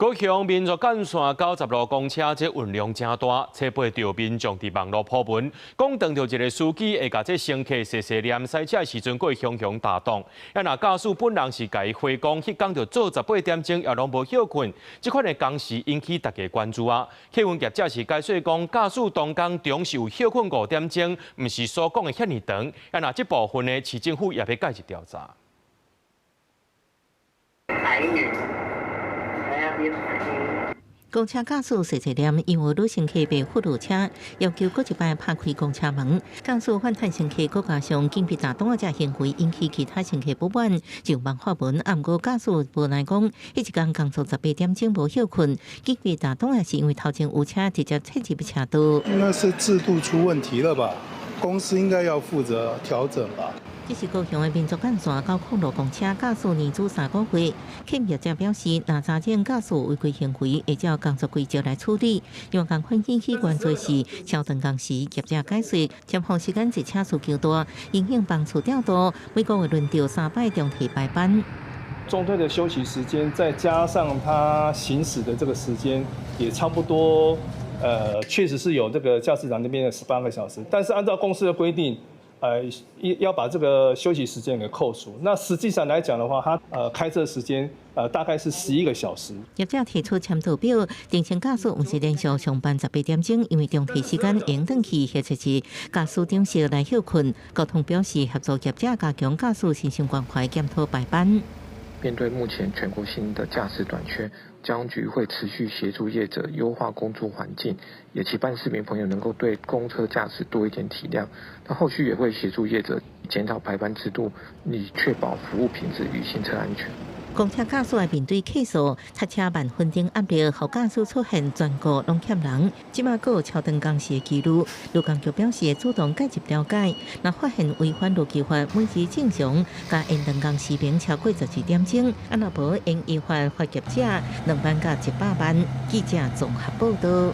高雄民族幹線90路公車這運量真大，車背着民眾佇網絡鋪文，講當着一個司機會甲這乘客細細念駛車時陣，過雄雄打檔。若駕駛本人是甲伊回講，迄天就做18點鐘，也攏無休困，這款的工時引起大家關注啊。客運業者是解釋講，駕駛當工中是有休困5點鐘，毋是所講的遐爾長。若這部分呢，市政府也要介入調查。公車駕駛細細念，因為女乘客被忽略車，要求閣一擺拍開公車門。駕駛反彈乘客閣加上緊逼打檔這行為，引起其他乘客不滿，就網發文。毋過駕駛無奈講，迄一天工作18點鐘無休困，緊逼打檔也是因為頭前有車直接切入車道。那是制度出問題了吧？公司應該要負責調整吧。這是高雄的民族幹線90路公車駕駛年資3個月，客運業者表示，若查證駕駛違規行為，會照工作規則來處理。因為共款引起關注是，超長工時業者解釋，接放時間一車數較大，影響班次調度，每個月輪調3擺中替白班。中隊的休息時間，再加上他行駛的這個時間，也差不多，確實是有這個駕駛長那邊的18個小時，但是按照公司的規定。要把這個休息時間給扣除。那實際上來講的話，他開車時間大概是11個小時。業者提出簽到表，定前駕駛毋是連續上班18點鐘，因為中替時間用轉去或者是駕駛中時來休困。交通表示合作業者加強駕駛信心關懷檢討白班。面對目前全國性的駕駛短缺，交通局會持續協助業者優化工作環境，也期盼市民朋友能夠對公車駕駛多一點體諒。那後續也會協助業者檢討排班制度，以確保服務品質與行車安全。公車駕駛面對客訴，塞車萬分鐘壓力，讓駕駛出現全國攏欠人。即馬還有超長工時的記錄，勞工局表示會主動介入了解，若發現違反路基法，每日正常加延長工時免超過12點鐘，若無應依法罰業者2萬到100萬。記者綜合報道。